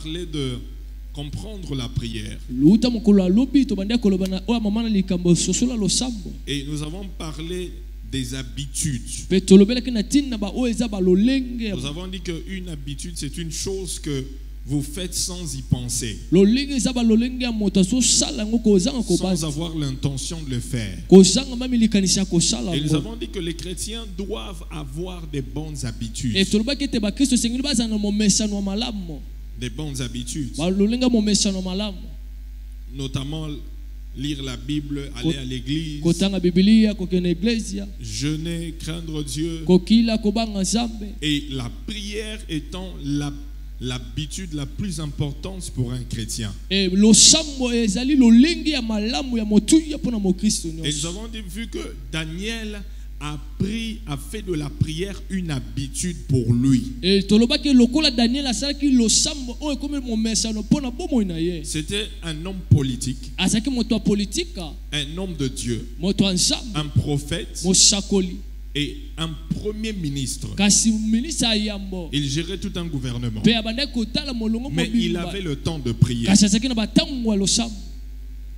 parlé de comprendre la prière. Et nous avons parlé des habitudes. Nous avons dit qu'une habitude, c'est une chose que vous faites sans y penser, sans avoir l'intention de le faire. Et nous avons dit que les chrétiens doivent avoir des bonnes habitudes. Des bonnes habitudes. Notamment lire la Bible, aller à l'église, jeûner, craindre Dieu. Et la prière étant l'habitude la plus importante pour un chrétien. Et nous avons vu que Daniel a fait de la prière une habitude pour lui. C'était un homme politique, un homme de Dieu, un prophète et un premier ministre. Il gérait tout un gouvernement, mais il avait le temps de prier.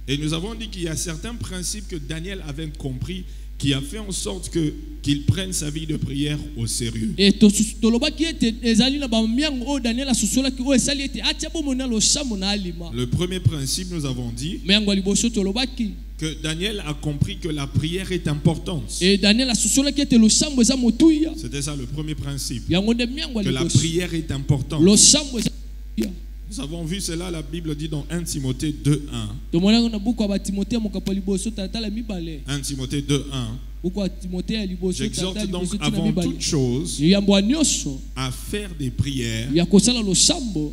Et nous avons dit qu'il y a certains principes que Daniel avait compris, qui a fait en sorte qu'il prenne sa vie de prière au sérieux. Le premier principe, nous avons dit que Daniel a compris que la prière est importante. C'était ça le premier principe, que la prière est importante. Nous avons vu cela, la Bible dit dans 1 Timothée 2.1. 1 Timothée 2.1. J'exhorte donc avant toute chose à faire des prières,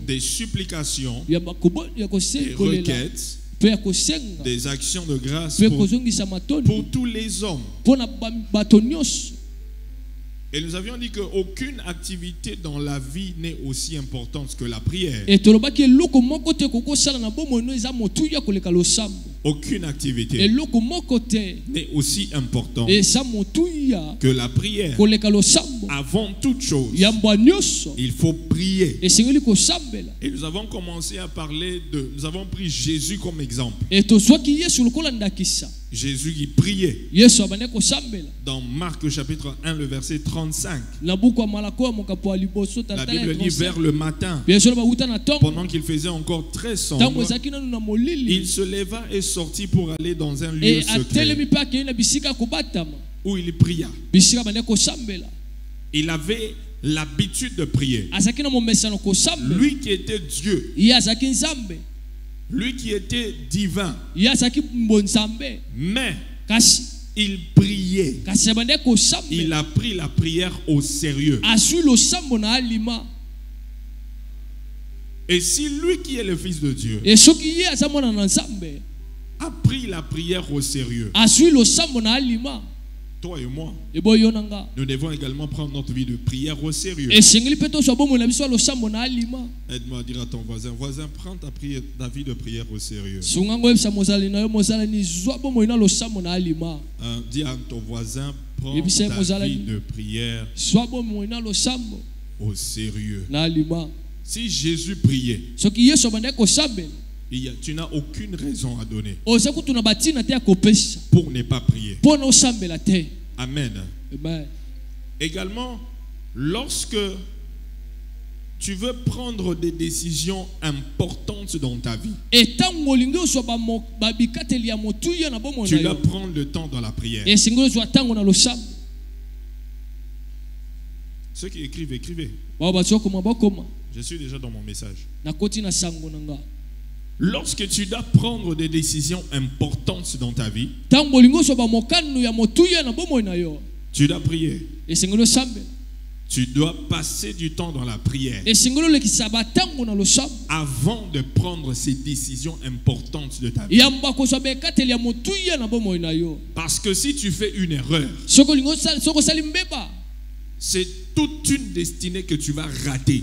des supplications, des requêtes, des actions de grâce pour tous les hommes. Et nous avions dit qu'aucune activité dans la vie n'est aussi importante que la prière. Aucune activité n'est aussi importante que la prière. Avant toute chose, il faut prier. Et nous avons commencé à parler nous avons pris Jésus comme exemple. Jésus qui priait. Dans Marc chapitre 1, le verset 35. La Bible dit vers le matin, pendant qu'il faisait encore très sombre, il se leva et sortit pour aller dans un lieu secret où il pria. Il avait l'habitude de prier. Lui qui était Dieu, lui qui était divin, mais il priait. Il a pris la prière au sérieux. Et si lui qui est le Fils de Dieu a pris la prière au sérieux, toi et moi, nous devons également prendre notre vie de prière au sérieux. Aide-moi à dire à ton voisin, prends ta vie de prière au sérieux. Dis à ton voisin, prends ta vie de prière au sérieux. Si Jésus priait, tu n'as aucune raison à donner pour ne pas prier. Amen. Également, lorsque tu veux prendre des décisions importantes dans ta vie, tu dois prendre le temps dans la prière. Ceux qui écrivent, écrivez. Je suis déjà dans mon message. Lorsque tu dois prendre des décisions importantes dans ta vie, tu dois prier. Tu dois passer du temps dans la prière avant de prendre ces décisions importantes de ta vie. Parce que si tu fais une erreur, c'est toute une destinée que tu vas rater.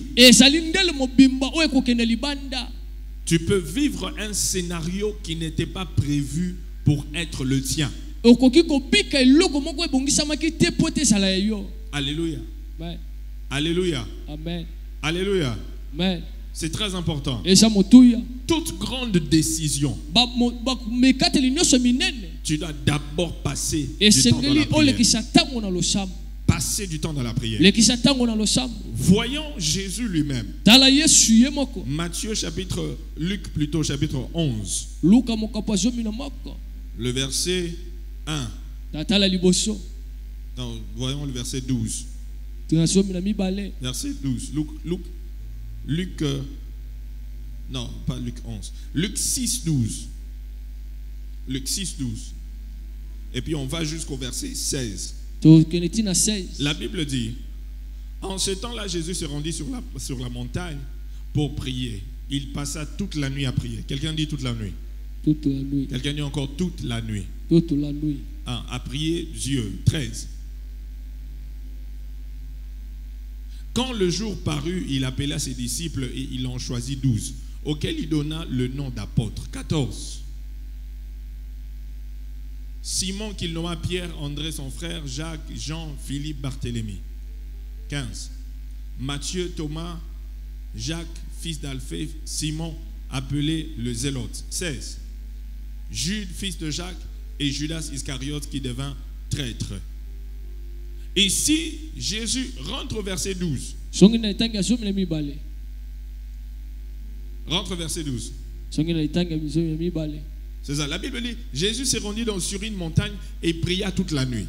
Tu peux vivre un scénario qui n'était pas prévu pour être le tien. Alléluia. Alléluia. Amen. Alléluia. Amen. C'est très important. Toute grande décision, tu dois d'abord passer du temps dans la prière. Passer du temps dans la prière. Voyons Jésus lui-même. Matthieu chapitre, Luc plutôt chapitre 11. Le verset 1. Non, voyons le verset 12. Verset 12. Luc, non, pas Luc 11. Luc 6, 12. Luc 6, 12. Et puis on va jusqu'au verset 16. La Bible dit, en ce temps-là, Jésus se rendit sur la montagne pour prier. Il passa toute la nuit à prier. Quelqu'un dit toute la nuit. Toute la nuit. Quelqu'un dit encore toute la nuit. Toute la nuit. À prier Dieu. 13. Quand le jour parut, il appela ses disciples et il en choisit 12, auxquels il donna le nom d'apôtres. 14. Simon qu'il nomma Pierre, André son frère, Jacques, Jean, Philippe, Barthélemy. 15. Matthieu, Thomas, Jacques, fils d'Alphée, Simon, appelé le Zélote. 16. Jude, fils de Jacques, et Judas Iscariote qui devint traître. Ici, Jésus rentre au verset 12. Rentre au verset 12. C'est ça, la Bible dit, Jésus s'est rendu sur une montagne et pria toute la nuit.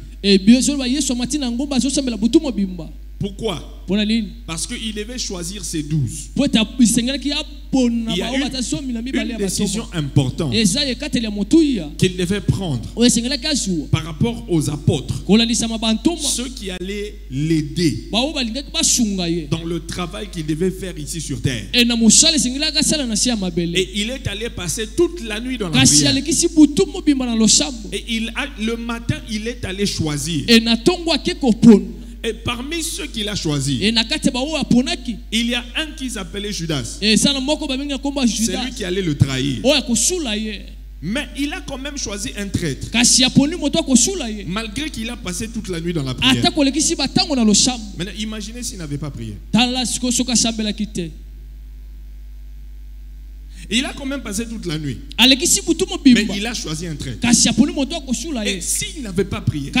Pourquoi? Parce qu'il devait choisir ses 12. Il y a une décision importante qu'il devait prendre par rapport aux apôtres, ceux qui allaient l'aider dans le travail qu'il devait faire ici sur terre. Et il est allé passer toute la nuit dans la prière. Et le matin, il est allé choisir. Et parmi ceux qu'il a choisis, il y a un qui s'appelait Judas. C'est lui qui allait le trahir. Mais il a quand même choisi un traître. Malgré qu'il a passé toute la nuit dans la prière. Maintenant, imaginez s'il n'avait pas prié. Il a quand même passé toute la nuit. Mais il a choisi un traître. Et s'il n'avait pas prié,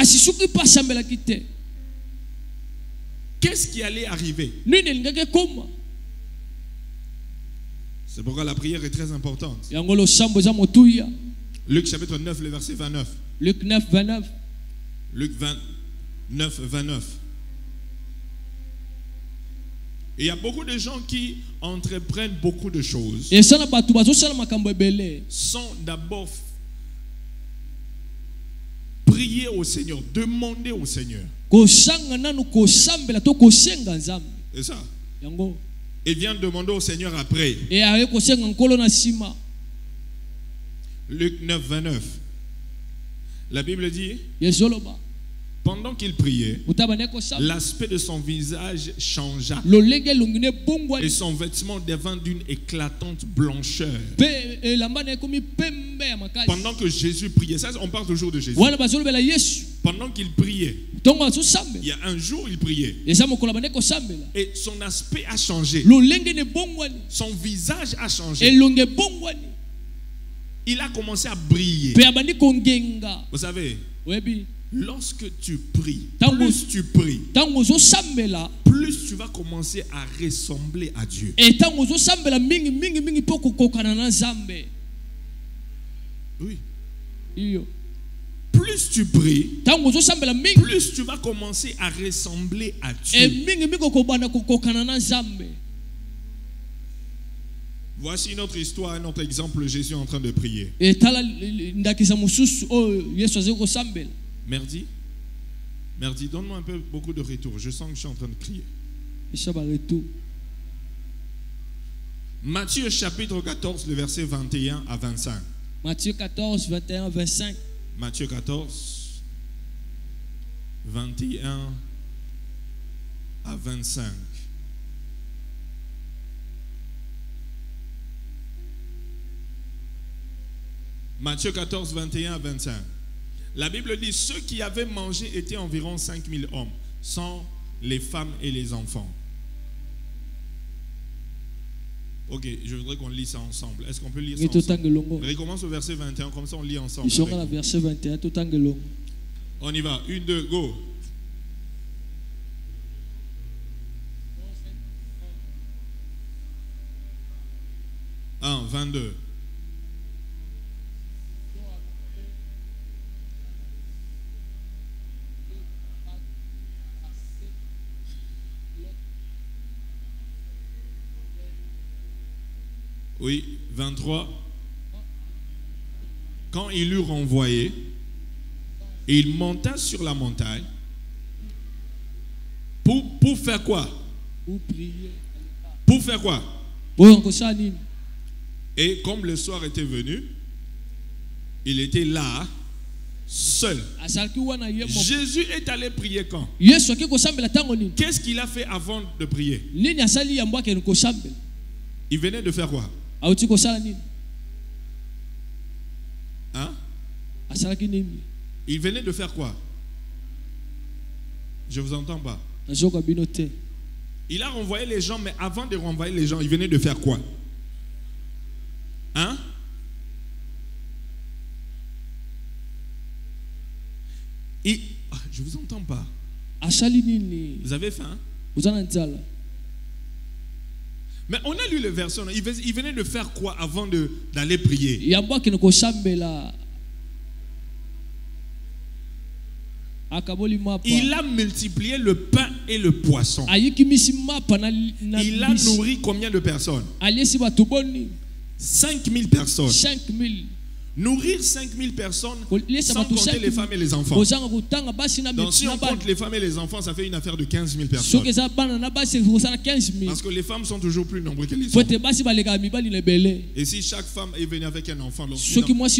qu'est-ce qui allait arriver? C'est pourquoi la prière est très importante. Luc chapitre 9, le verset 29. Luc 9, 29. Luc 29, 29. Et il y a beaucoup de gens qui entreprennent beaucoup de choses sans d'abord prier au Seigneur, demander au Seigneur. C'est ça. Il vient demander au Seigneur après. Luc 9, 29. La Bible dit, pendant qu'il priait, l'aspect de son visage changea et son vêtement devint d'une éclatante blancheur. Pendant que Jésus priait, ça on parle toujours de Jésus. Pendant qu'il priait, il y a un jour il priait et son aspect a changé, son visage a changé, il a commencé à briller. Vous savez, lorsque tu pries, plus tu pries, plus tu vas commencer à ressembler à Dieu. Oui. Plus tu pries, plus tu vas commencer à ressembler à Dieu. Voici notre histoire, notre exemple. Jésus est en train de prier. Merci. Merci. Donne-moi un peu beaucoup de retour. Je sens que je suis en train de crier. Matthieu chapitre 14, le verset 21 à 25. Matthieu 14, 21 à 25. Matthieu 14, 21 à 25. Matthieu 14, 21 à 25. La Bible dit, ceux qui avaient mangé étaient environ 5000 hommes, sans les femmes et les enfants. Ok, je voudrais qu'on lise ça ensemble. Est-ce qu'on peut lire ça ensemble? Recommence au verset 21, comme ça on lit ensemble. On y va. 1, 2, go. Un, 22. Oui, 23. Quand il l'eut renvoyé, il monta sur la montagne pour faire quoi? Pour prier. Pour faire quoi? Et comme le soir était venu, il était là, seul. Jésus est allé prier quand? Qu'est-ce qu'il a fait avant de prier? Il venait de faire quoi? Hein? Il venait de faire quoi? Je ne vous entends pas. Il a renvoyé les gens, mais avant de renvoyer les gens, il venait de faire quoi? Hein? Je ne vous entends pas. Vous avez faim? Mais on a lu le verset. Il venait de faire quoi avant d'aller prier? Il a multiplié le pain et le poisson. Il a nourri combien de personnes? 5000 personnes. 5000. Nourrir 5000 personnes sans compter les femmes et les enfants. Donc si on compte les femmes et les enfants, ça fait une affaire de 15 000 personnes. Parce que les femmes sont toujours plus nombreuses que les hommes. Et si chaque femme est venue avec un enfant, donc on est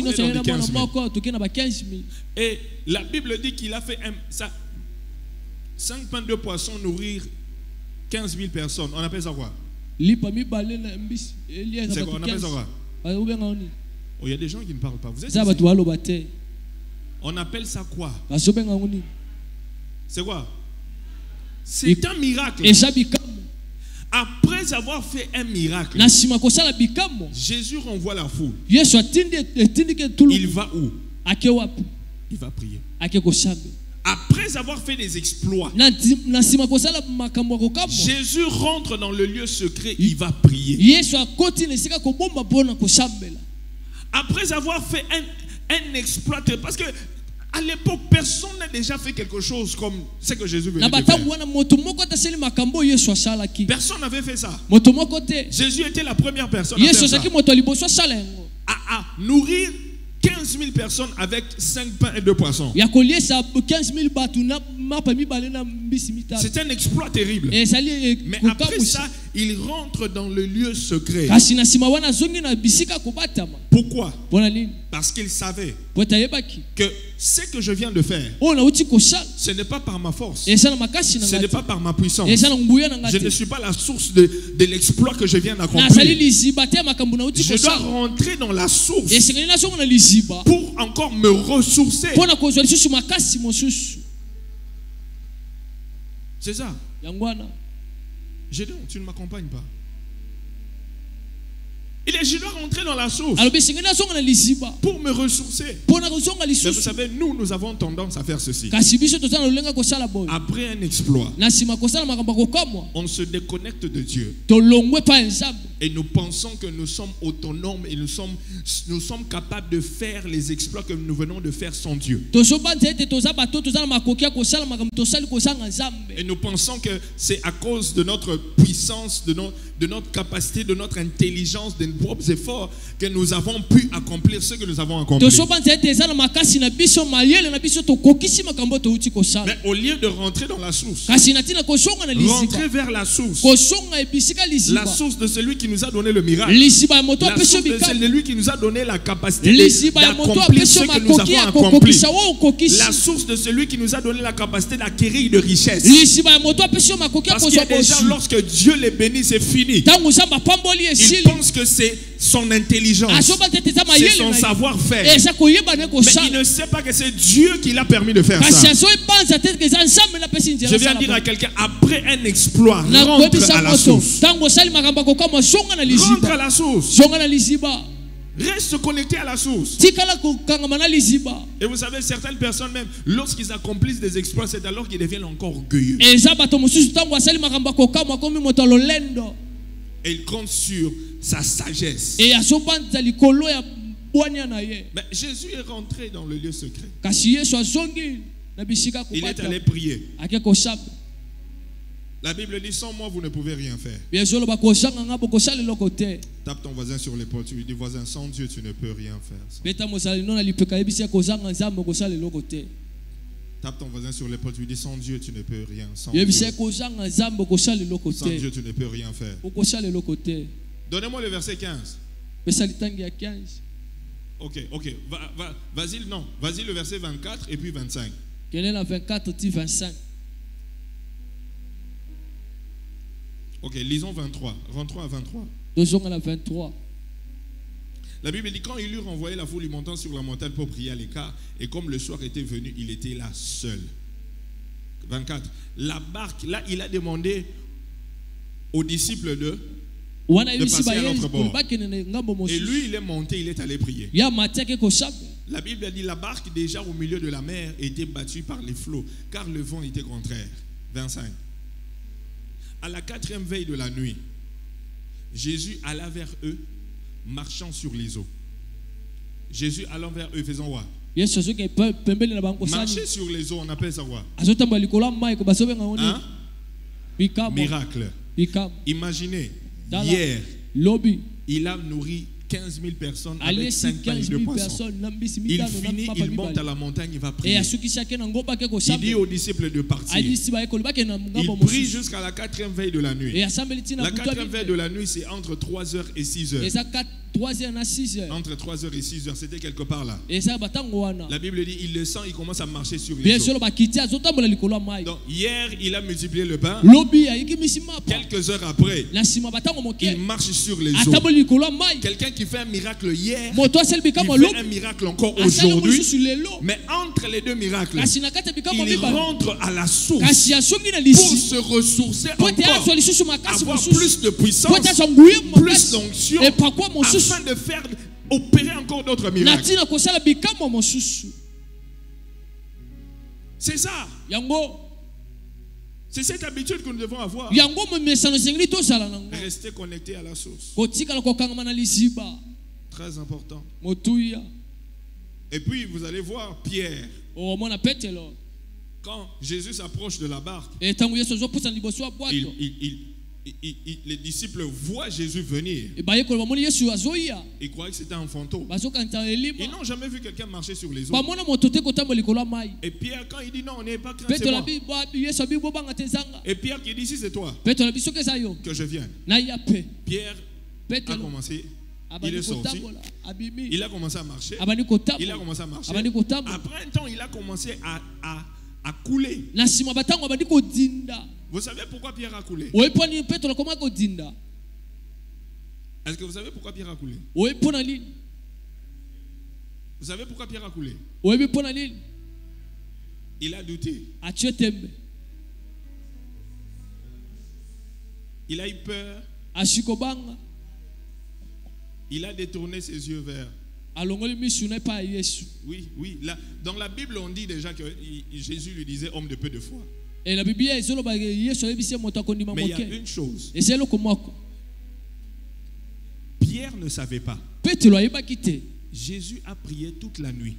dans les 15 000. Et la Bible dit qu'il a fait 5 pains de poisson nourrir 15 000 personnes. On appelle ça quoi? C'est quoi? On appelle ça quoi? Oh, il y a des gens qui ne parlent pas. Vous êtes ici? On appelle ça quoi? C'est quoi? C'est un miracle. Après avoir fait un miracle, Jésus renvoie la foule. Il va où? Il va prier. Après avoir fait des exploits, Jésus rentre dans le lieu secret, il va prier. Après avoir fait un exploit, parce que à l'époque, personne n'a déjà fait quelque chose comme ce que Jésus venait de faire. Personne n'avait fait ça. Jésus était la première personne à faire ça. À nourrir 15 000 personnes avec 5 pains et 2 poissons. C'est un exploit terrible. Mais après ça, il rentre dans le lieu secret. Pourquoi? Parce qu'il savait que ce que je viens de faire, ce n'est pas par ma force, ce n'est pas par ma puissance. Je ne suis pas la source de l'exploit que je viens d'accomplir. Je dois rentrer dans la source pour encore me ressourcer. C'est ça. Gédéon, tu ne m'accompagnes pas. Je dois rentrer dans la source pour me ressourcer. Mais vous savez, nous avons tendance à faire ceci. Après un exploit, on se déconnecte de Dieu. Et nous pensons que nous sommes autonomes et nous sommes capables de faire les exploits que nous venons de faire sans Dieu. Et nous pensons que c'est à cause de notre puissance, de notre capacité, de notre intelligence, de nos propres efforts que nous avons pu accomplir ce que nous avons accompli. Mais au lieu de rentrer dans la source, rentrer vers la source de celui qui nous a donné le miracle, la source de celui qui nous a donné la capacité d'accomplir ce que nous avons accompli, la source de celui qui nous a donné la capacité d'acquérir de richesses. Parce qu'il y a des gens, lorsque Dieu les bénit, c'est fini. Ils pensent que c'est son intelligence, c'est son savoir-faire. Mais il ne sait pas que c'est Dieu qui l'a permis de faire ça. Je viens dire à quelqu'un, après un exploit, rentre à la source. Rentre à la source. Reste connecté à la source. Et vous savez, certaines personnes même, lorsqu'ils accomplissent des exploits, c'est alors qu'ils deviennent encore orgueilleux. Et ils comptent sur sa sagesse. Mais Jésus est rentré dans le lieu secret. Il est allé prier. La Bible dit, sans moi, vous ne pouvez rien faire. Tape ton voisin sur l'épaule, tu lui dis, voisin, sans Dieu, tu ne peux rien faire. Tape ton voisin sur l'épaule, tu lui dis, sans Dieu, tu ne peux rien. Sans Dieu, tu ne peux rien faire. Donnez-moi le verset 15. Ok. Vas-y, non. Vas-y le verset 24 et puis 25. Quel est la 24 et 25? Ok, lisons 23. 23 à 23. Lisons à la 23. La Bible dit, quand il eut renvoyé la foule, il montant sur la montagne pour prier à l'écart, et comme le soir était venu, il était là seul. 24. La barque, là, il a demandé aux disciples de passer à l'autre bord. Et lui, il est monté, il est allé prier. La Bible a dit, la barque déjà au milieu de la mer était battue par les flots, car le vent était contraire. 25. À la 4e veille de la nuit, Jésus alla vers eux, marchant sur les eaux. Jésus allant vers eux, faisant quoi? Marcher sur les eaux, on appelle ça quoi? Hein? Miracle. Imaginez, hier, il a nourri 15 000 personnes avec 5 pains de poissons. Il finit, il monte à la montagne, il va prier. Il dit aux disciples de partir. Il prie jusqu'à la 4e veille de la nuit. La 4e veille de la nuit, c'est entre 3h et 6h. Entre 3h et 6h, c'était quelque part là. La Bible dit, il le sent, il commence à marcher sur les eaux. Donc hier, il a multiplié le pain. Quelques heures après, il marche sur les eaux. Quelqu'un qui fait un miracle hier, il fait un miracle encore aujourd'hui. Mais entre les deux miracles, il rentre à la source pour se ressourcer encore, avoir plus de puissance, plus d'onction, afin de faire opérer encore d'autres miracles. C'est ça. C'est cette habitude que nous devons avoir. Rester connecté à la source. Très important. Et puis vous allez voir Pierre. Quand Jésus s'approche de la barque, les disciples voient Jésus venir. Ils croyaient que c'était un fantôme. Ils n'ont jamais vu quelqu'un marcher sur les eaux. Et Pierre, quand il dit non, on n'est pas craint, c'est moi. Et Pierre qui dit si c'est toi que je vienne. Pierre a commencé. Il est sorti. Il a commencé à marcher. Il a commencé à marcher. Après un temps, il a commencé à couler. Vous savez pourquoi Pierre a coulé? Est-ce que vous savez pourquoi Pierre a coulé? Vous savez pourquoi Pierre a coulé? Il a douté. Il a eu peur. Il a détourné ses yeux vers. Oui. Là, dans la Bible, on dit déjà que Jésus lui disait homme de peu de foi. Mais il y a une chose. Pierre ne savait pas. Jésus a prié toute la nuit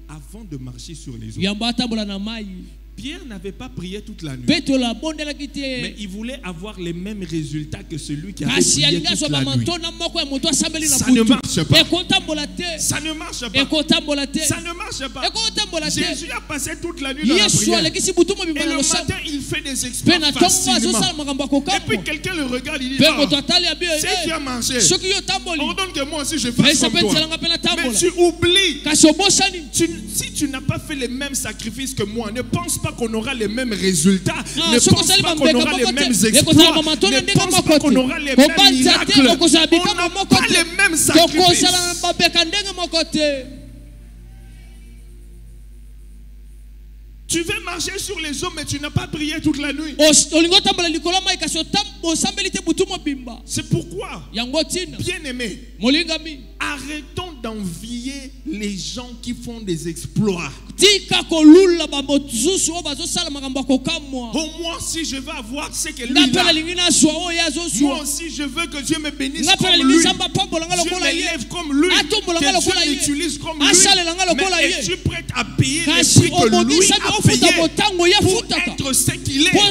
avant de marcher sur les eaux. Pierre n'avait pas prié toute la nuit. Mais il voulait avoir les mêmes résultats que celui qui avait prié toute la nuit. Ça ne marche pas. Ça ne marche pas. Ça ne marche pas. Jésus a passé toute la nuit dans la prière. Et le matin, il fait des exploits facilement. Et puis quelqu'un le regarde, il dit, si tu as marché, ordonne que moi aussi je fasse comme toi. Mais tu oublies. Si tu n'as pas fait les mêmes sacrifices que moi, ne pense pas qu'on aura les mêmes résultats. Ne pense pas qu'on aura les mêmes exploits. Ne pense pas qu'on aura les mêmes miracles. On n'a pas les mêmes sacrifices. Tu veux marcher sur les eaux, mais tu n'as pas prié toute la nuit. C'est pourquoi, bien-aimé, arrêtons d'envier les gens qui font des exploits. Au moins, si je veux avoir ce que lui a, moi aussi je veux que Dieu me bénisse comme lui. Dieu m'élève comme lui. Que Dieu m'utilise comme lui. Mais es-tu prête à payer le prix que lui a payé pour être ce qu'il est, pour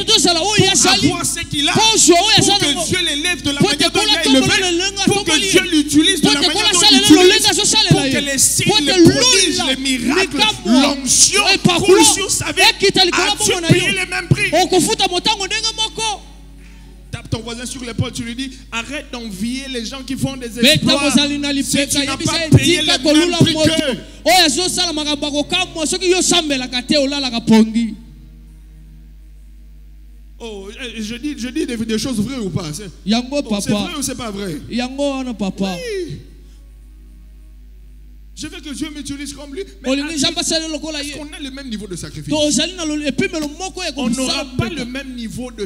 avoir ce qu'il a, pour que Dieu l'élève de la manière dont il a élevé, pour que Dieu l'utilise de la manière dont il l'utilise, pour que les signes, les prodiges, les miracles, l'onction coulent sur sa vie. As-tu payé les mêmes prix? Tape ton voisin sur l'épaule, tu lui dis arrête d'envier les gens qui font des exploits. Si tu n'as pas payé les mêmes prix qu'eux. Oh, je dis des choses vraies ou pas? C'est vrai ou c'est pas vrai? Oui. Je veux que Dieu m'utilise comme lui. Mais est-ce qu'on a le même niveau de sacrifice? On n'aura pas le même niveau de...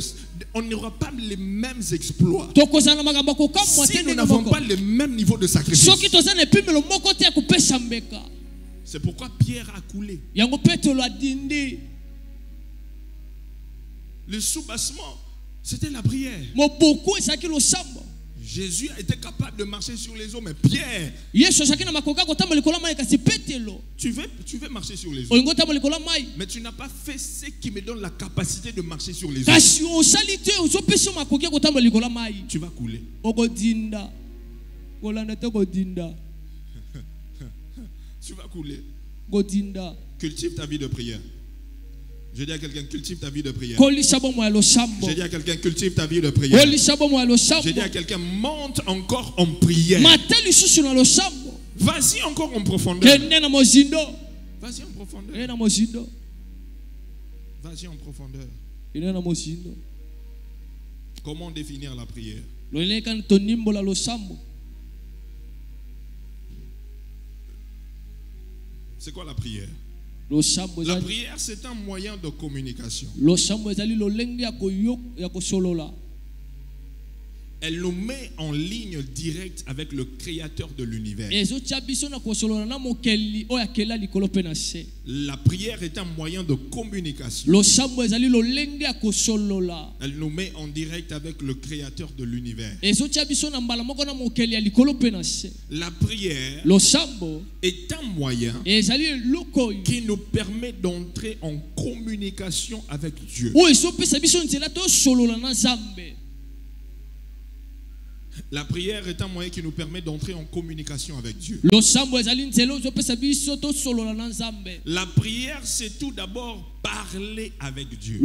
On n'aura pas les mêmes exploits. Si nous n'avons pas le même niveau de sacrifice. C'est pourquoi Pierre a coulé. Le soubassement, c'était la prière. Jésus a été capable de marcher sur les eaux, mais Pierre, tu veux marcher sur les eaux, mais tu n'as pas fait ce qui me donne la capacité de marcher sur les eaux. Tu vas couler. Tu vas couler. Cultive ta vie de prière. Je dis à quelqu'un, cultive ta vie de prière. Je dis à quelqu'un, cultive ta vie de prière. Je dis à quelqu'un, monte encore en prière. Vas-y encore en profondeur. Vas-y en profondeur. Vas-y en profondeur. Comment définir la prière? C'est quoi la prière? La prière, c'est un moyen de communication. Elle nous met en ligne directe avec le créateur de l'univers. La prière est un moyen de communication. Elle nous met en direct avec le créateur de l'univers. La prière est un moyen qui nous permet d'entrer en communication avec Dieu. La prière est un moyen qui nous permet d'entrer en communication avec Dieu. La prière, c'est tout d'abord parler avec Dieu.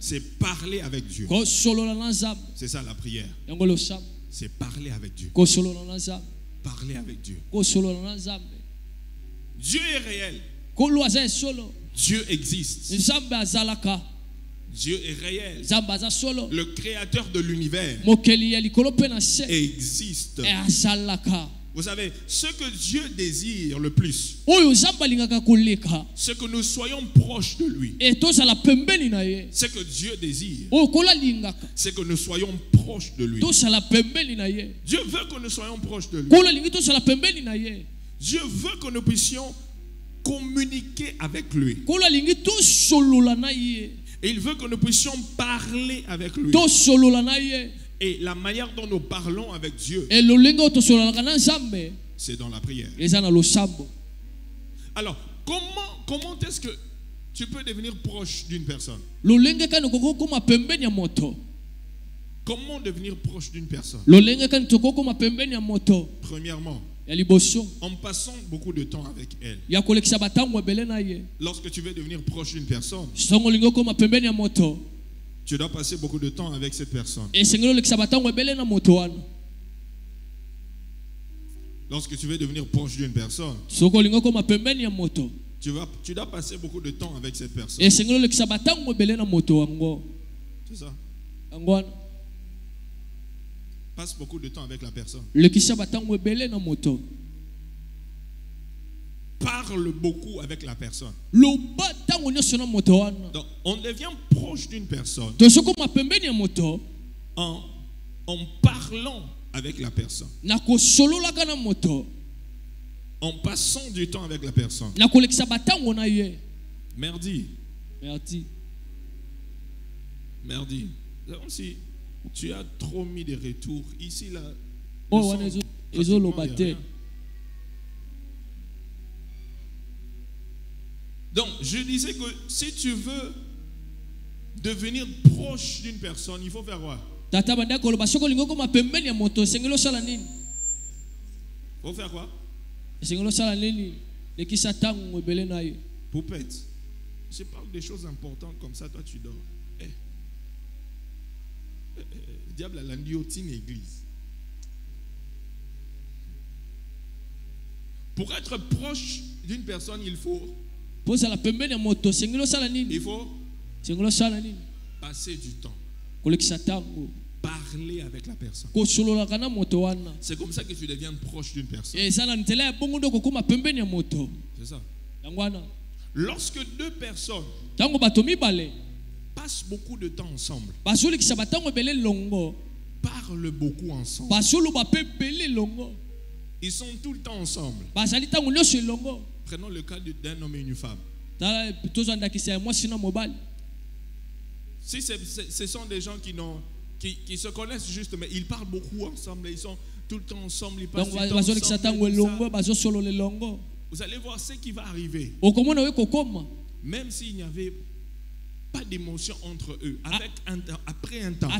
C'est parler avec Dieu. C'est ça la prière. C'est parler avec Dieu. Parler avec Dieu. Dieu est réel. Dieu existe. Dieu est réel. Le créateur de l'univers existe. Vous savez, ce que Dieu désire le plus, c'est que nous soyons proches de lui. Ce que Dieu désire, c'est que nous soyons proches de lui. Dieu veut que nous soyons proches de lui. Dieu veut que nous puissions communiquer avec lui. Et il veut que nous puissions parler avec lui. Et la manière dont nous parlons avec Dieu, c'est dans la prière. Alors, comment est-ce que tu peux devenir proche d'une personne? Comment devenir proche d'une personne? Premièrement, en passant beaucoup de temps avec elle. Lorsque tu veux devenir proche d'une personne, tu dois passer beaucoup de temps avec cette personne. Lorsque tu veux devenir proche d'une personne, Tu dois passer beaucoup de temps avec cette personne. C'est ça. Passe beaucoup de temps avec la personne. Parle beaucoup avec la personne. Donc, on devient proche d'une personne en parlant avec la personne. En passant du temps avec la personne. Merdi. Si tu as trop mis de retours ici là. Donc, je disais que si tu veux devenir proche d'une personne, il faut faire quoi? Faut faire quoi? Poupette, je parle des choses importantes comme ça, toi tu dors. Diable a l'andiotine église. Pour être proche d'une personne, il faut passer du temps. Parler avec la personne. C'est comme ça que tu deviens proche d'une personne. C'est ça. Lorsque deux personnes passent beaucoup de temps ensemble, parlent beaucoup ensemble, ils sont tout le temps ensemble. Prenons le cas d'un homme et une femme. Si ce sont des gens qui se connaissent juste, mais ils parlent beaucoup ensemble, ils sont tout le temps ensemble, ils passent du temps ensemble. Vous allez voir ce qui va arriver. Même s'il n'y avait pas d'émotion entre eux, après un temps,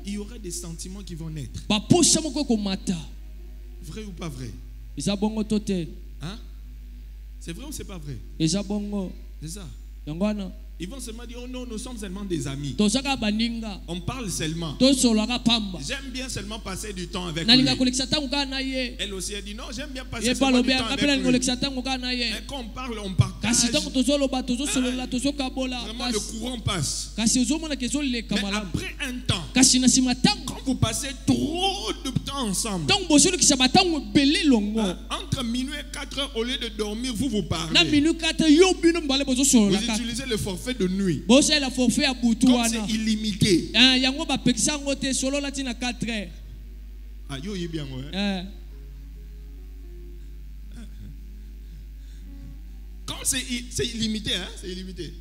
il y aurait des sentiments qui vont naître. Vrai ou pas vrai? Hein? C'est vrai ou c'est pas vrai? C'est ça. Ils vont seulement dire, oh non, nous sommes seulement des amis. On parle seulement. J'aime bien seulement passer du temps avec lui. Elle aussi, elle dit, non, j'aime bien passer seulement du temps avec lui. Et quand on parle, on partage. Vraiment, le courant passe. Mais après un temps, quand vous passez trop de temps ensemble, entre minuit et 4 heures, au lieu de dormir, vous parlez. Vous utilisez le forfait de nuit. Comme c'est illimité. Ah, yo, il est bien, ouais. Comme c'est illimité, hein? C'est illimité.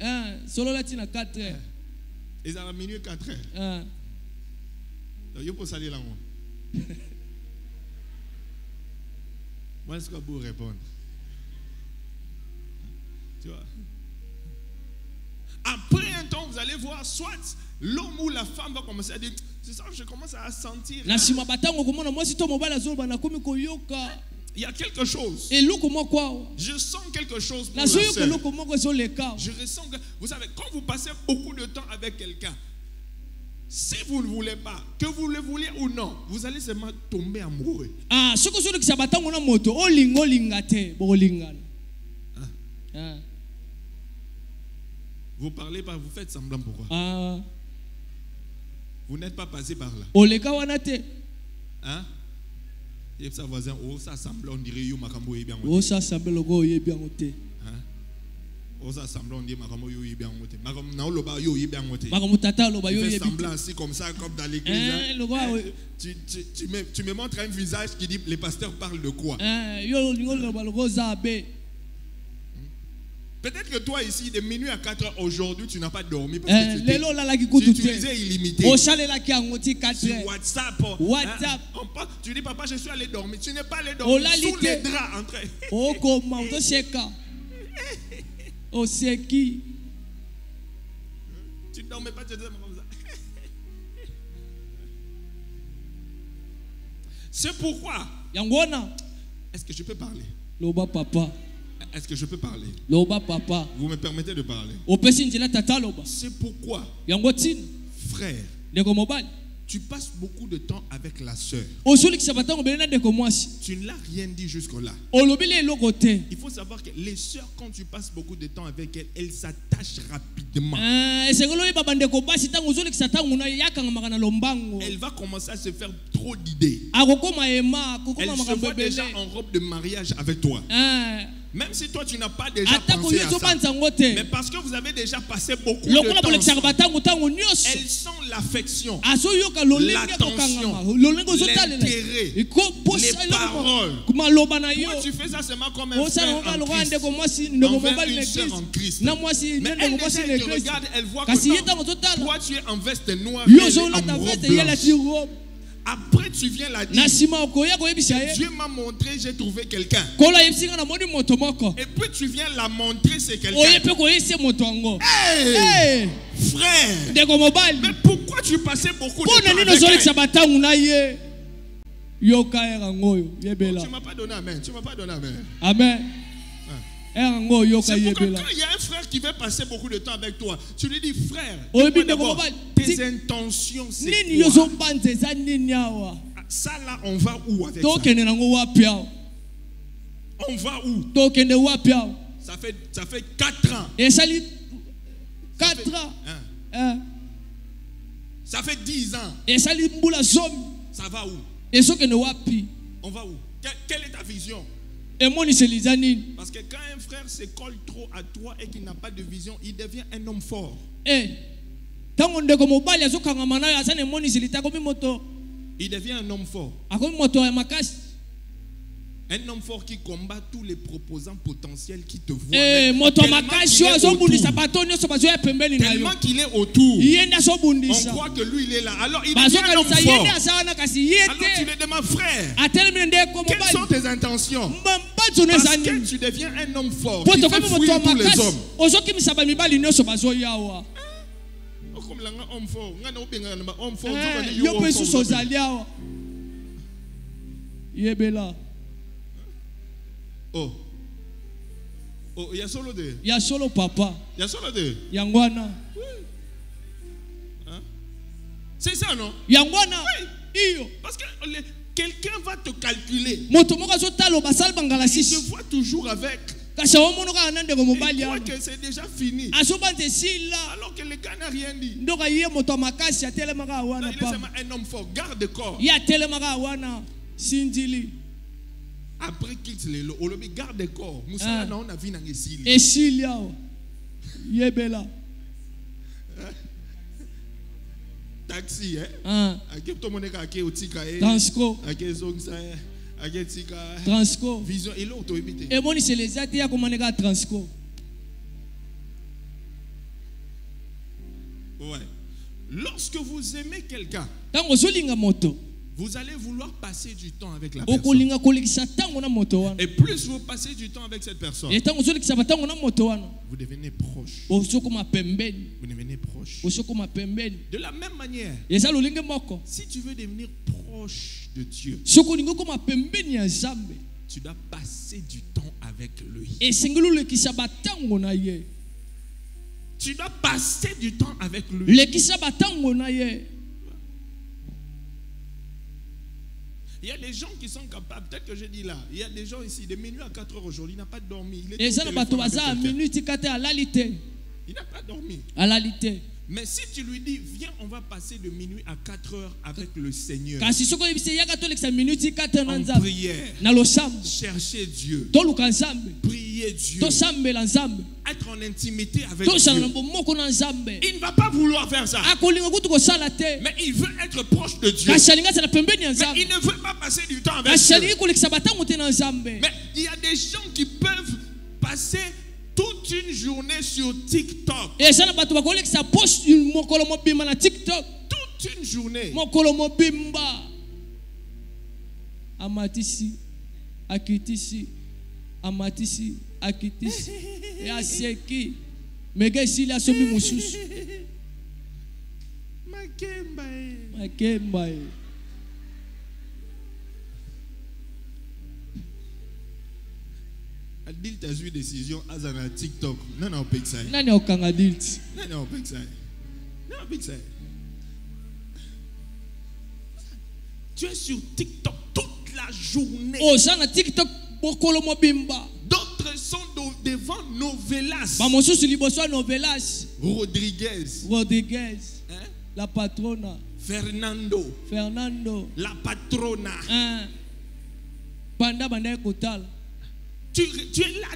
Et ça va minuit 4 heures. Donc, il faut salir là. Moi, est-ce que vous répondre? Tu vois? Après un temps, vous allez voir, soit l'homme ou la femme va commencer à dire, c'est ça, je commence à sentir. Il y a quelque chose. Je sens quelque chose pour la sœur. Je ressens que, vous savez, quand vous passez beaucoup de temps avec quelqu'un, si vous ne voulez pas, que vous le voulez ou non, vous allez seulement tomber amoureux. Vous parlez pas, vous faites semblant pourquoi? Vous n'êtes pas passé par là. Hein? Et sa voisin, oh ça semble on dirait yo makambo ye bien. Oh ça semble logo ye bien oté. Hein? Oh ça semble on dirait makambo yo ye bien oté. Makam na loba yo ye bien oté. Makam tata loba yo ye bien. Semblant ainsi comme ça comme dans l'église. Tu me montres un visage qui dit les pasteurs parlent de quoi? Yo loba logo zabe. Peut-être que toi ici, de minuit à 4 heures aujourd'hui, tu n'as pas dormi parce que tu utilisais illimité. Sur WhatsApp. Tu dis, papa, je suis allé dormir. Tu n'es pas allé dormir sous les draps. Entre. Oh, comment? Oh, c'est qui? Tu ne dormais pas, tu disais comme ça. C'est pourquoi. Est-ce que je peux parler? Loba papa. Est-ce que je peux parler? Loba papa. Vous me permettez de parler? C'est pourquoi, frère, tu passes beaucoup de temps avec la sœur. Tu ne l'as rien dit jusque-là. Il faut savoir que les sœurs, quand tu passes beaucoup de temps avec elles, elles s'attachent rapidement. Elle va commencer à se faire trop d'idées. Elle se voit déjà en robe de mariage avec toi. Même si toi tu n'as pas déjà pensé à ça, mais parce que vous avez déjà passé beaucoup de temps ensemble, elles sentent l'affection, l'attention, l'intérêt, les paroles. Toi tu fais ça seulement comme un frère en Christ, envers une sœur en Christ. Mais elle déjà te regarde, elle voit que non, toi tu es en veste noire, elle en robe blanche. Après tu viens la dire, Dieu m'a montré, j'ai trouvé quelqu'un. Et puis tu viens la montrer, c'est quelqu'un. Hey, frère, mais pourquoi tu passais beaucoup de temps avec elle? Tu m'as pas donné amen. Tu m'as pas donné amen. Amen. C'est pourquoi quand il y a un frère qui veut passer beaucoup de temps avec toi, tu lui dis frère, tes intentions c'est quoi? Ça là, on va où avec ça? On va où? Ça fait 4 ans. 4 ans. Ça fait 10 ans. Ça va où? On va où? Quelle est ta vision? Parce que quand un frère se colle trop à toi et qu'il n'a pas de vision, il devient un homme fort. Il devient un homme fort. Un homme fort qui combat tous les proposants potentiels qui te voient. Tellement qu'il est autour. On croit que lui il est là. Alors il devient un homme fort. Alors tu lui demandes frère, quelles sont tes intentions? Parce que tu deviens un homme fort qui fait fuir tous les hommes. Oh, il y a solo deux. Il y a solo papa. Il y a solo deux. Yangwana. Oui. Hein? C'est ça, non? Yangwana. Oui. Parce que quelqu'un va te calculer. Il te voit toujours avec. Il croit que c'est déjà fini. Alors que le gars n'a rien dit. Il est seulement un homme fort. Garde corps. Après quitte les lots, on le garde corps. Moussa na on a vu dans esili. Esilia. Yebela. Taxi hein. Akep to moneka ake otika Transco. Ake zongsa ake tika. Transco. Vision et l'auto éviter. Et moni c'est les atia comme moneka Transco. Ouais. Lorsque vous aimez quelqu'un, vous allez vouloir passer du temps avec la personne. Et plus vous passez du temps avec cette personne, vous devenez proche. Vous devenez proche. De la même manière, si tu veux devenir proche de Dieu, tu dois passer du temps avec lui. Tu dois passer du temps avec lui. Il y a des gens qui sont capables, peut-être que je dis là, il y a des gens ici, de minuit à 4 heures aujourd'hui, il n'a pas dormi. Il n'a pas dormi. Mais si tu lui dis, viens, on va passer de minuit à 4 heures avec le Seigneur. En prière. Chercher Dieu. Prier Dieu. Être en intimité avec Dieu. Il ne va pas vouloir faire ça. Mais il veut être proche de Dieu. Mais il ne veut pas passer du temps avec Dieu. Mais il y a des gens qui peuvent passer toute une journée sur TikTok. Toute une journée. Amatisi, akitisi, amatisi, akitisi. Et asieki. Mega ici la somi mususu. Makemba. Adulte a eu décision à un TikTok. Non, non, pas ça. Non, non, aucun adulte. Non, non, pas ça. Non, pas ça. Tu es sur TikTok toute la journée. D'autres sont devant Novelas. Rodriguez. Hein? La patrona. Fernando. La patrona. Tu es là.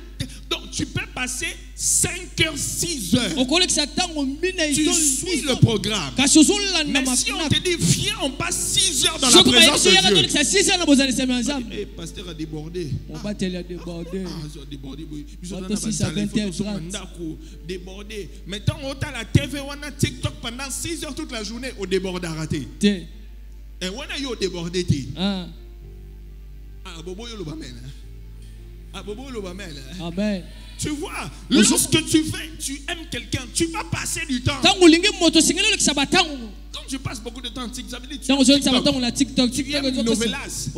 Donc tu peux passer 5 heures, 6 heures. Tu suis le programme. Mais si on te dit, viens, on passe 6 heures dans la présence de Dieu. Et pasteur a débordé. A débordé. Maintenant, on a la TV, on a TikTok pendant 6 heures toute la journée, on déborde à rater. Et on a débordé. Bobo yo l'obamel. Amen. Tu vois, lorsque tu aimes quelqu'un, tu vas passer du temps. Quand tu passes beaucoup de temps en TikTok, ça veut dire tu aimes Novelas.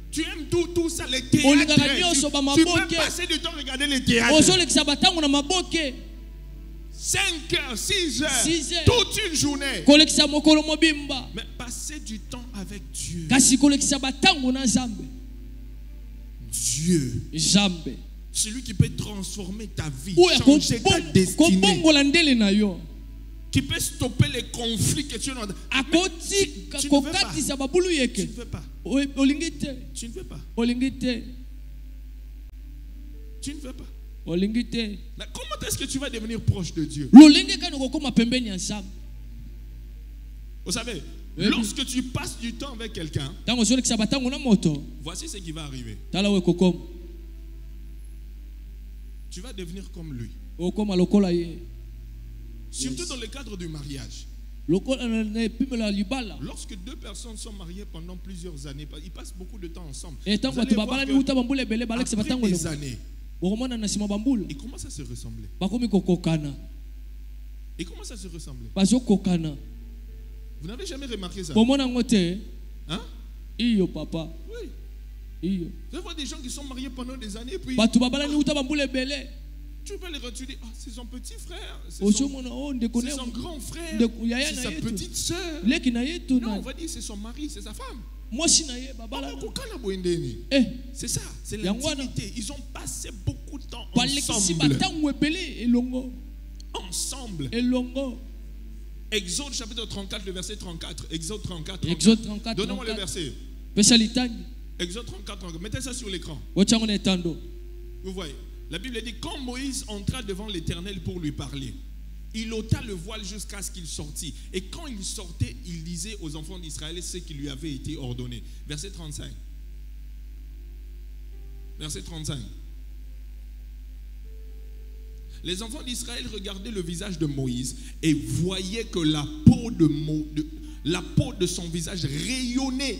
Tu aimes tout ça, les théâtres. Tu peux passer du temps à regarder les théâtres. 5 heures, 6 heures, toute une journée. Mais passer du temps avec Dieu. Dieu. Celui qui peut transformer ta vie, changer ta destinée. Qui peut stopper les conflits que tu es dans. Tu ne veux pas. Tu ne veux pas. Tu ne veux pas. Mais comment est-ce que tu vas devenir proche de Dieu? Vous savez, lorsque tu passes du temps avec quelqu'un, voici ce qui va arriver. Tu vas devenir comme lui. Surtout dans le cadre du mariage. Lorsque deux personnes sont mariées pendant plusieurs années, ils passent beaucoup de temps ensemble. Vous allez voir que après des années, ils commencent à se ressembler. Ils commencent à se ressembler. Vous n'avez jamais remarqué ça? Hein? Papa. Oui. Vous voyez des gens qui sont mariés pendant des années, puis tu peux les retenir. Ah, c'est son petit frère, c'est son grand frère, c'est sa petite soeur. Non, on va dire c'est son mari, c'est sa femme. C'est ça, c'est l'intimité. Ils ont passé beaucoup de temps ensemble. Exode chapitre 34, le verset 34. Exode 34. Donnez-moi le verset. Exode 34. Mettez ça sur l'écran. Vous voyez, la Bible dit, quand Moïse entra devant l'Éternel pour lui parler, il ôta le voile jusqu'à ce qu'il sortît. Et quand il sortait, il disait aux enfants d'Israël ce qui lui avait été ordonné. Verset 35. Verset 35. Les enfants d'Israël regardaient le visage de Moïse et voyaient que la peau de son visage rayonnait.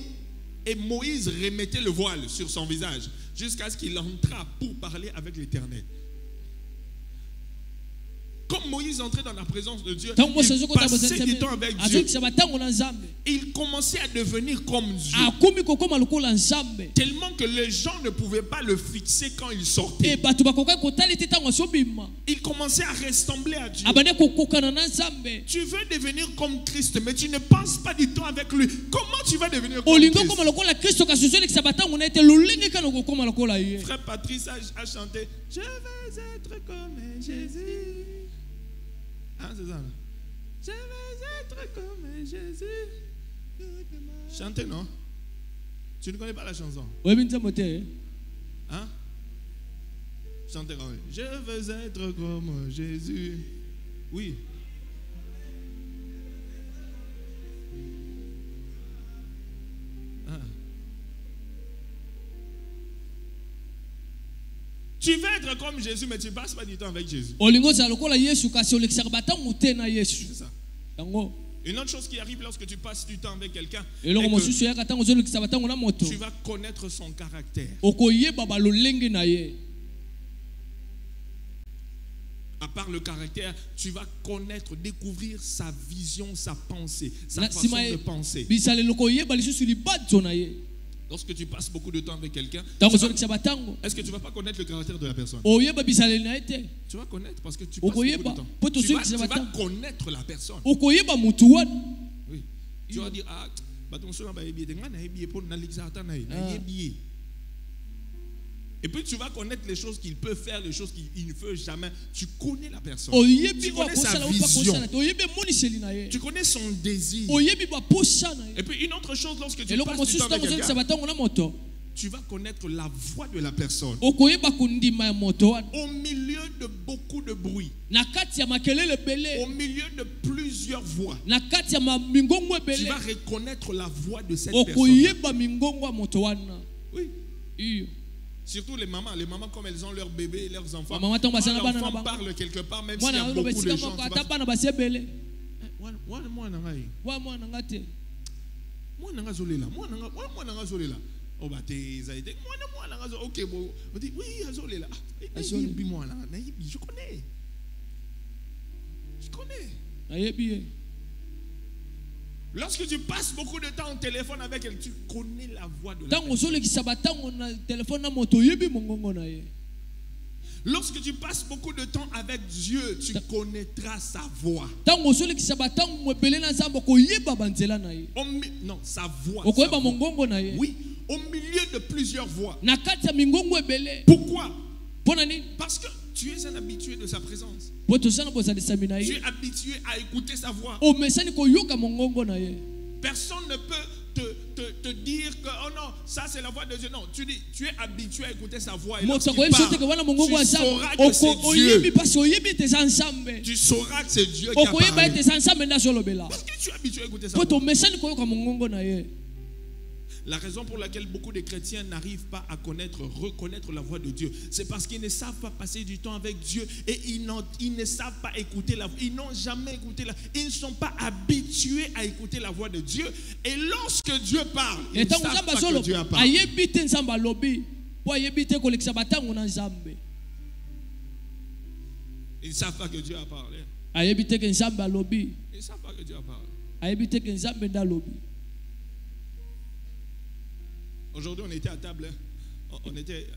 Et Moïse remettait le voile sur son visage jusqu'à ce qu'il entrât pour parler avec l'Éternel. Comme Moïse entrait dans la présence de Dieu, il passait du temps avec Dieu. Il commençait à devenir comme Dieu. Tellement que les gens ne pouvaient pas le fixer quand il sortait. Il commençait à ressembler à Dieu. Tu veux devenir comme Christ, mais tu ne passes pas du temps avec lui. Comment tu vas devenir comme Christ? Frère Patrice a chanté « Je veux être comme Jésus ». Hein, c'est ça. Je veux être comme Jésus. Chantez, non? Tu ne connais pas la chanson? Hein? Chantez quand même. Je veux être comme Jésus. Oui. Tu veux être comme Jésus, mais tu ne passes pas du temps avec Jésus. C'est ça. Une autre chose qui arrive lorsque tu passes du temps avec quelqu'un, tu vas connaître son caractère. À part le caractère, tu vas connaître, découvrir sa vision, sa pensée, sa façon de penser. Lorsque tu passes beaucoup de temps avec quelqu'un, est-ce que tu ne vas pas connaître le caractère de la personne? Tu vas connaître parce que tu passes beaucoup de temps. Tu vas connaître la personne. Oui. Tu vas dire, ah, Et puis tu vas connaître les choses qu'il peut faire, les choses qu'il ne fait jamais. Tu connais la personne. Tu connais sa vision. Tu connais son désir. Et puis une autre chose, lorsque tu passes du temps avec quelqu'un, tu vas connaître la voix de la personne. Au milieu de beaucoup de bruit. Au milieu de plusieurs voix. Tu vas reconnaître la voix de cette personne. Oui. Surtout les mamans comme elles ont leurs bébés et leurs enfants. Quand l'enfant parle quelque part, même s'il y a beaucoup de gens. Oh bah t'es ok bon on dit oui azolela je connais. Lorsque tu passes beaucoup de temps au téléphone avec elle, tu connais la voix de la personne. Lorsque tu passes beaucoup de temps avec Dieu, tu connaîtras sa voix. Non, sa voix. Oui, au milieu de plusieurs voix. Pourquoi? Parce que tu es un habitué de sa présence. Tu es habitué à écouter sa voix. Personne ne peut te dire que oh non, ça c'est la voix de Dieu. Non, tu es habitué à écouter sa voix. Et lorsqu'il parle, tu sauras que c'est Dieu. Tu sauras que c'est Dieu qui a parlé. Parce que tu es habitué à écouter sa voix. La raison pour laquelle beaucoup de chrétiens n'arrivent pas à reconnaître la voix de Dieu, c'est parce qu'ils ne savent pas passer du temps avec Dieu et ils ne savent pas écouter la voix. Ils n'ont jamais écouté ils ne sont pas habitués à écouter la voix de Dieu. Et lorsque Dieu parle, ils ne savent pas que Dieu a parlé. Ils ne savent pas que Dieu a parlé. Ils ne savent pas que Dieu a parlé. Aujourd'hui, on était à table, on était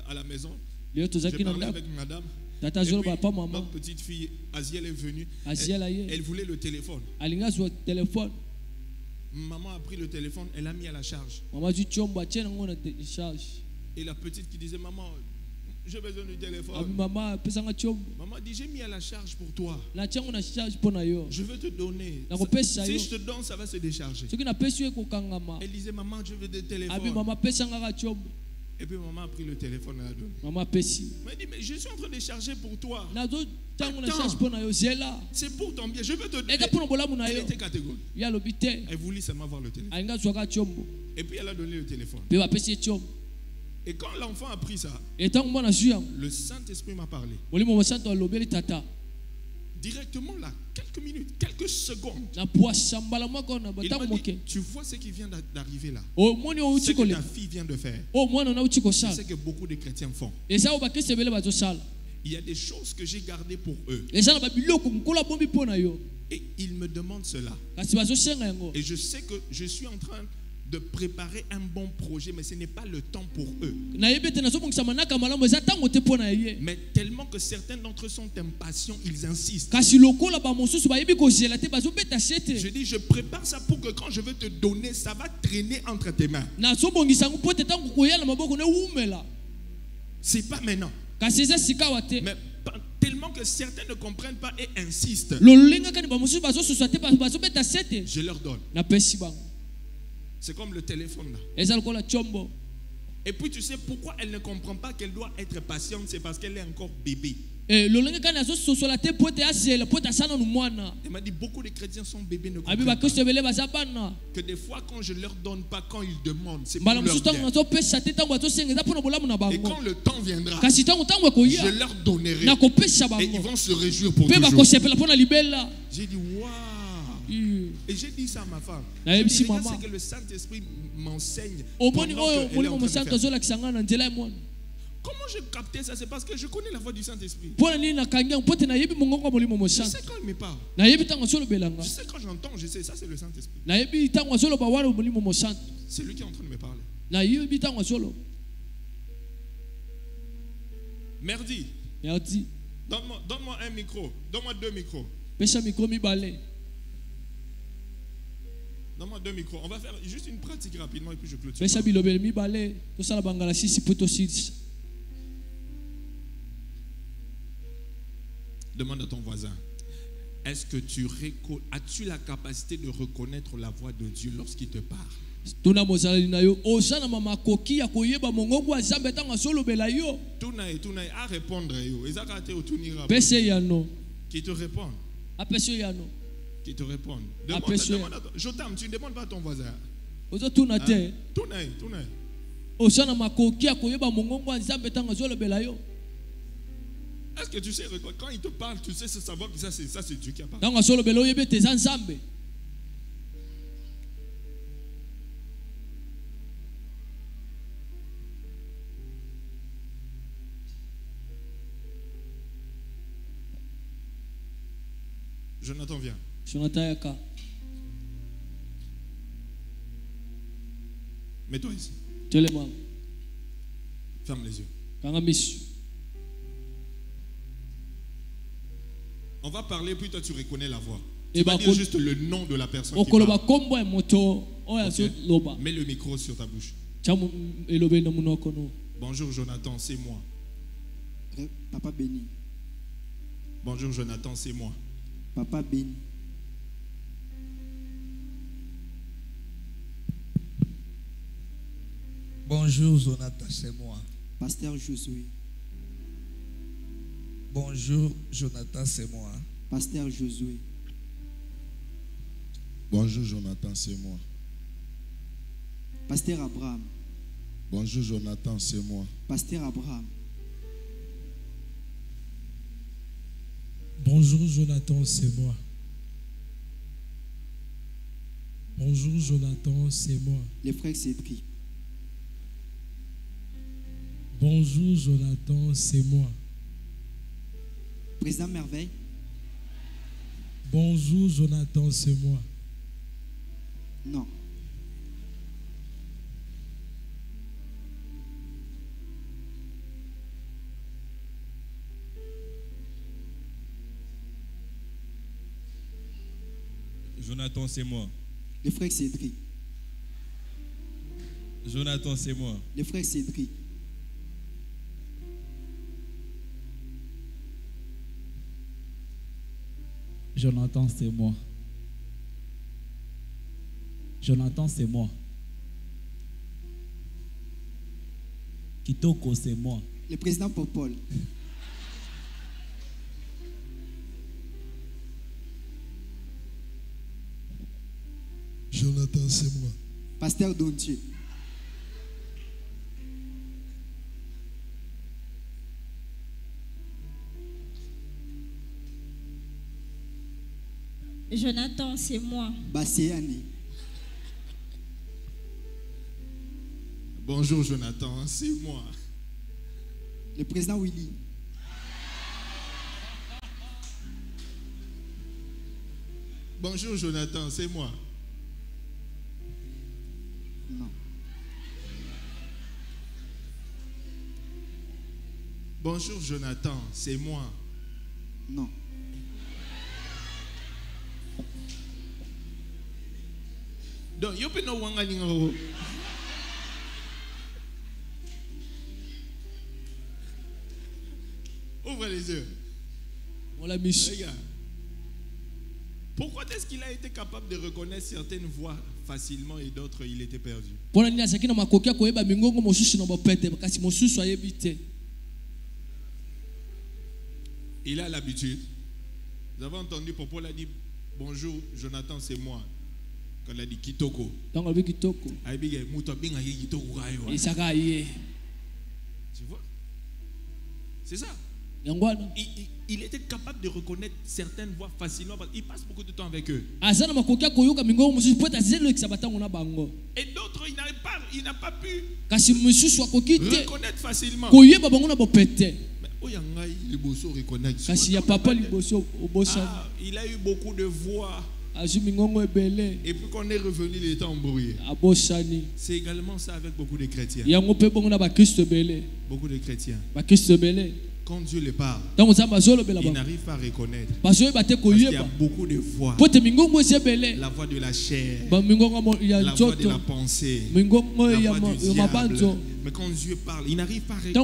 à la maison. J'ai parlé avec madame. Et puis, notre petite fille, Aziel, est venue. Elle voulait le téléphone. Maman a pris le téléphone, elle l'a mis à la charge. Et la petite qui disait, maman, j'ai besoin du téléphone. Maman dit, j'ai mis à la charge pour toi. Je veux te donner. Si je te donne, ça va se décharger. Elle disait, maman, je veux des téléphones. Et puis maman a pris le téléphone et l'a donné. Elle m'a dit, mais je suis en train de charger pour toi. C'est pour ton bien. Je veux te donner. Elle était catégorique. Elle voulait seulement voir le téléphone. Et puis elle a donné le téléphone. Et quand l'enfant a pris ça, le Saint-Esprit m'a parlé. Directement là, quelques minutes, quelques secondes. Il m'a dit, tu vois ce qui vient d'arriver là. Ce que ta fille vient de faire. C'est ce que beaucoup de chrétiens font. Il y a des choses que j'ai gardées pour eux. Et ils me demandent cela. Et je sais que je suis en train de préparer un bon projet, mais ce n'est pas le temps pour eux. Mais tellement que certains d'entre eux sont impatients, ils insistent. Je dis, je prépare ça pour que quand je veux te donner, ça va traîner entre tes mains. C'est pas maintenant. Mais tellement que certains ne comprennent pas et insistent, je leur donne. C'est comme le téléphone là. Et puis tu sais pourquoi elle ne comprend pas qu'elle doit être patiente, c'est parce qu'elle est encore bébé. Elle m'a dit beaucoup de chrétiens sont bébés, ne comprennent pas que des fois quand je ne leur donne pas quand ils demandent, c'est pour leur bien. Et quand le temps viendra, je leur donnerai et ils vont se réjouir pour toujours. J'ai dit waouh. Et j'ai dit ça à ma femme. J'ai dit, regarde ce que le Saint-Esprit m'enseigne pendant qu'elle est en train de faire. Comment j'ai capté ça? C'est parce que je connais la voix du Saint-Esprit. Je sais quand il me parle. Je sais quand j'entends, je sais, ça c'est le Saint-Esprit. C'est lui qui est en train de me parler. Merdi. Donne-moi un micro. Donne-moi 2 micros. Donne-moi 2 micros. On va faire juste une pratique rapidement et puis je clôture. Demande à ton voisin. Est-ce que as-tu la capacité de reconnaître la voix de Dieu lorsqu'il te parle? Tuna à répondre qui te répond. Qui te répondent. Jotam, tu ne demandes pas à ton voisin. Est-ce que tu sais, quand il te parle, tu sais savoir que ça c'est Dieu qui a parlé. Jonathan, viens. Mets-toi ici. Ferme les yeux. On va parler, puis toi tu reconnais la voix. Tu vas dire juste le nom de la personne qui parle. Okay. Mets le micro sur ta bouche. Bonjour Jonathan, c'est moi. Papa béni. Bonjour Jonathan, c'est moi. Papa béni. Bonjour Jonathan, c'est moi. Pasteur Josué. Bonjour Jonathan, c'est moi. Pasteur Josué. Bonjour Jonathan, c'est moi. Pasteur Abraham. Bonjour Jonathan, c'est moi. Pasteur Abraham. Bonjour Jonathan, c'est moi. Bonjour Jonathan, c'est moi. Les frères Cédric. Bonjour Jonathan, c'est moi. Président Merveille. Bonjour Jonathan, c'est moi. Non. Jonathan, c'est moi. Les frères Cédric. Jonathan, c'est moi. Les frères Cédric. Jonathan, c'est moi. Jonathan, c'est moi. Kitoko, c'est moi. Le président Popol. Jonathan, c'est moi. Pasteur Dontier. Jonathan, c'est moi. Basséani. Bonjour Jonathan, c'est moi. Le président Willy. Bonjour Jonathan, c'est moi. Non. Bonjour Jonathan, c'est moi. Non. Donc, you peux nous wanga ningo. Ouvre les yeux. On l'a mis. Regarde. Pourquoi est-ce qu'il a été capable de reconnaître certaines voix facilement et d'autres il était perdu? Il a l'habitude. Vous avez entendu, Popo l'a dit bonjour Jonathan, c'est moi. Quand il a dit Kitoko. Donc on dit Kitoko. Tu vois? C'est ça. Il était capable de reconnaître certaines voix facilement parce qu'il passe beaucoup de temps avec eux. Et d'autres, il n'a pas pu reconnaître facilement. Il a eu beaucoup de voix. Et puis quand on est revenu, il était embrouillé. C'est également ça avec beaucoup de chrétiens. Beaucoup de chrétiens. Quand Dieu le parle, il n'arrive pas à reconnaître. Parce qu'il y a beaucoup de voix. La voix de la chair, la voix de la pensée, la voix du diable. Mais quand Dieu parle, il n'arrive pas à reconnaître.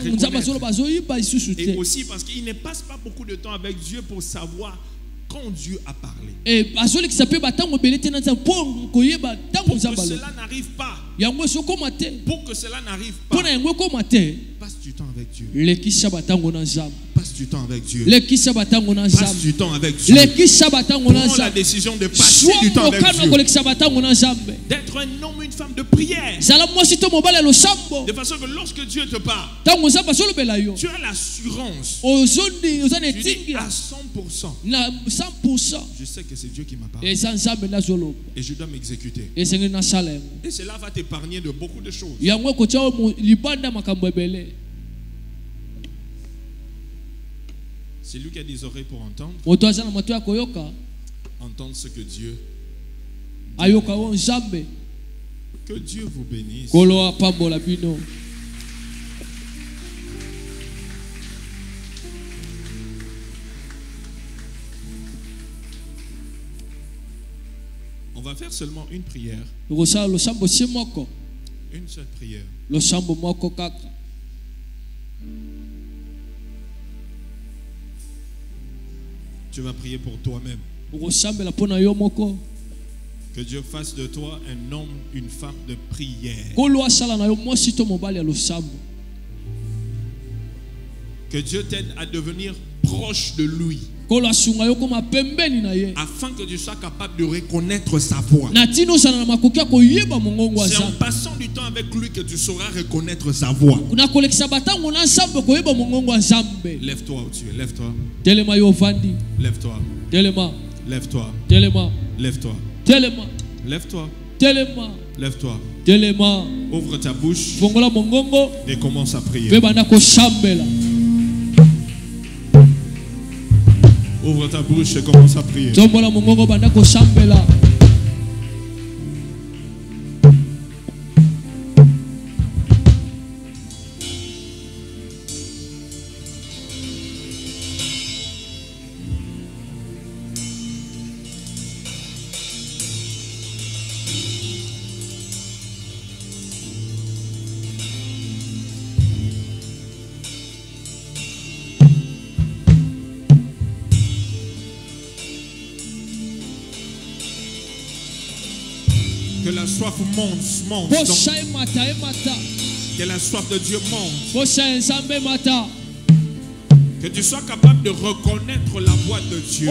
Et aussi parce qu'il ne passe pas beaucoup de temps avec Dieu pour savoir quand Dieu a parlé. Pour que cela n'arrive pas. Pour que cela n'arrive pas. Passe du temps avec Dieu. Passe du temps avec Dieu. Passe du temps avec Dieu. Prends la décision de passer du temps avec Dieu. D'être un homme ou une femme de prière. De façon que lorsque Dieu te parle, tu as l'assurance. Tu dis à 100%. Je sais que c'est Dieu qui m'a parlé. Et je dois m'exécuter. Et cela va t'épargner de beaucoup de choses. C'est lui qui a des oreilles pour entendre. Entendre ce que Dieu dit. Que Dieu vous bénisse. On va faire seulement une prière. Une seule prière. Tu vas prier pour toi-même. Que Dieu fasse de toi un homme, une femme de prière. Que Dieu t'aide à devenir proche de lui. Afin que tu sois capable de reconnaître sa voix. C'est en passant du temps avec lui que tu sauras reconnaître sa voix. Lève-toi où tu es, lève-toi. Lève-toi. Lève-toi. Lève-toi. Lève-toi. Lève-toi. Ouvre ta bouche et commence à prier. Ouvre ta bouche et commence à prier. Que la soif monte. Que la soif de Dieu monte. Que tu sois capable de reconnaître la voix de Dieu.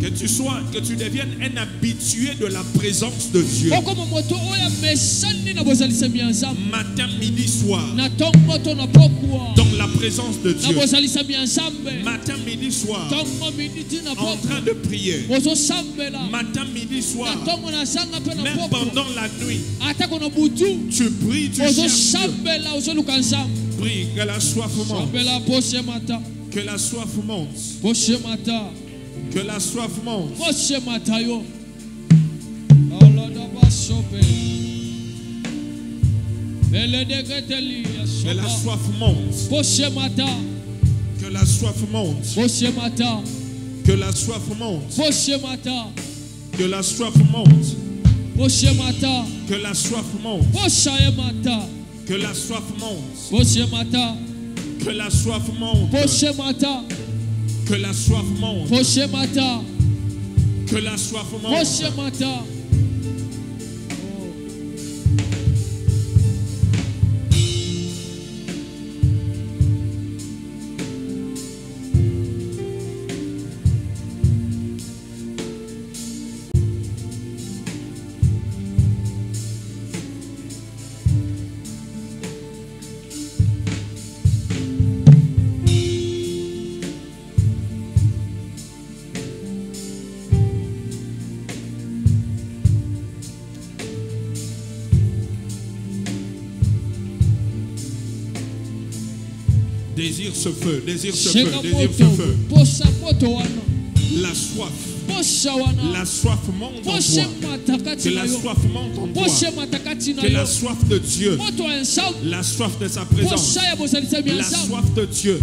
Que tu deviennes un habitué de la présence de Dieu. Matin, midi, soir. Dans la présence de Dieu. Matin, midi, soir. En train de prier. Matin, midi, soir. Même pendant la nuit. Tu pries, tu cherches Dieu. Prie, que la soif monte. Que la soif monte. Que la soif monte. Que la soif monte. Que la soif monte. Que la soif monte. Que la soif monte. Que la soif monte. Que la soif monte. Que la soif monte. Que la soif monte. Que la soif monte. Désire ce feu, désire ce feu, désire ce feu. La soif soif. La soif monte en toi. Que la soif monte en toi. Que la soif de Dieu. La soif de sa présence. La soif de Dieu.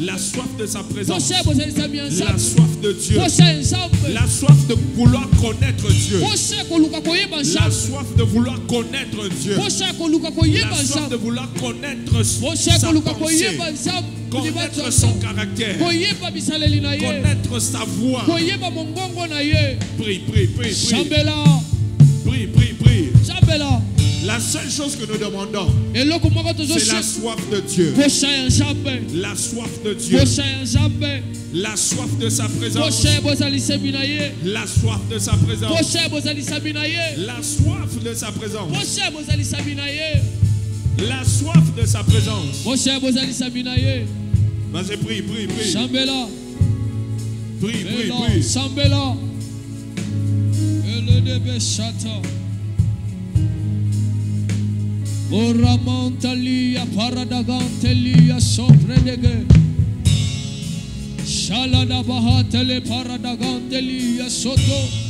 La soif de sa présence. La soif de Dieu. La soif de vouloir connaître Dieu. La soif de vouloir connaître Dieu. La soif de vouloir connaître sa pensée. Connaître son caractère. Connaître sa voix. Prie, prie, prie, prie. Prie, prie, prie. La seule chose que nous demandons, c'est la soif de Dieu. La soif de Dieu. La soif de sa présence. La soif de sa présence. La soif de sa présence. La soif de sa présence. Vas-y, prie, prie, prie. Prie, prie, prie. Oramantalia paradagantelia sopredege. Shalada bahatele paradagantelia soto.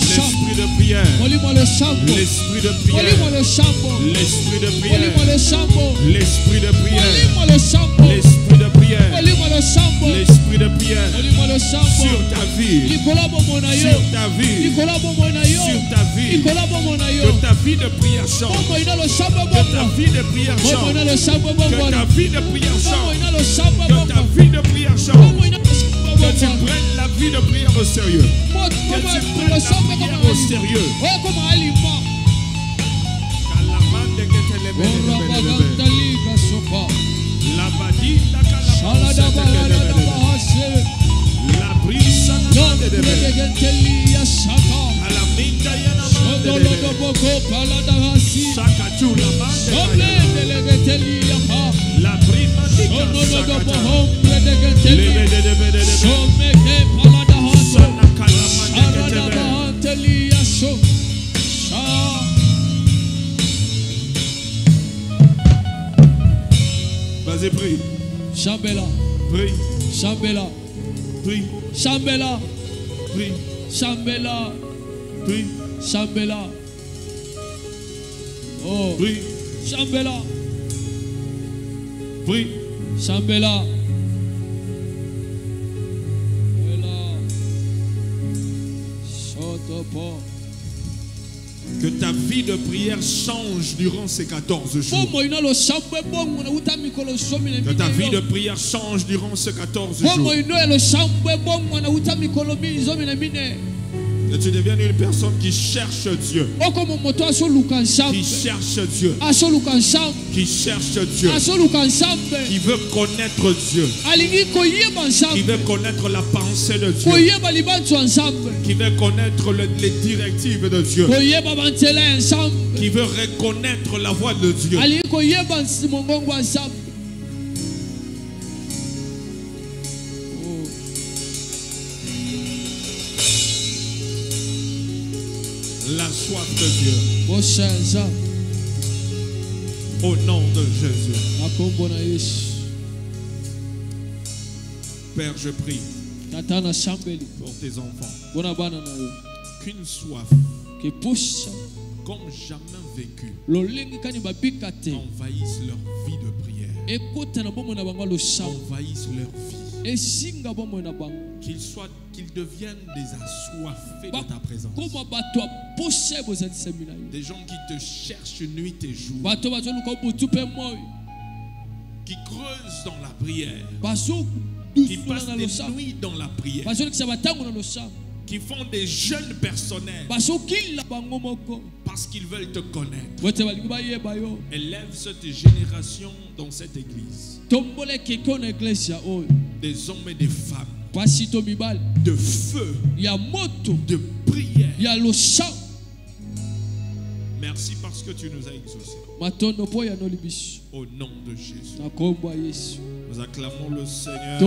L'esprit de prière. L'esprit de prière. L'esprit de prière. L'esprit de prière. L'esprit de prière. L'esprit de prière. Sur ta vie. Sur ta vie. Sur ta vie. Que ta vie de prière change. Que ta vie de prière change. Que ta vie de prière change. Que ta vie de prière change. Que tu prennes la vie de prière au sérieux. Que tu prennes la prière au sérieux. La badita la brisa la prima vas-y, prie. Chambela. Prie. Chambela. Prie. Chambela. Prie. Chambela. Prie. Chambela. Oh. Prie. Chambela. Prie. Chambela. Sotopo. Que ta vie de prière change durant ces 14 jours. Que ta vie de prière change durant ces 14 jours. Que tu deviennes une personne qui cherche Dieu. Qui cherche Dieu. Qui cherche Dieu. Qui veut connaître Dieu. Qui veut connaître la pensée de Dieu. Qui veut connaître les directives de Dieu. Qui veut reconnaître la voix de Dieu. La soif de Dieu. Au nom de Jésus. Père, je prie pour tes enfants. Qu'une soif comme jamais vécue envahisse leur vie de prière. Envahisse leur vie. Qu'ils deviennent des assoiffés de ta présence. Des gens qui te cherchent nuit et jour. Qui creusent dans la prière. Qui passent des nuits dans la prière. Qui font des jeûnes personnels. Parce qu'ils veulent te connaître. Élève cette génération dans cette église. Des hommes et des femmes. De feu. De prière. Merci parce que tu nous as exaucés. Au nom de Jésus. Nous acclamons le Seigneur.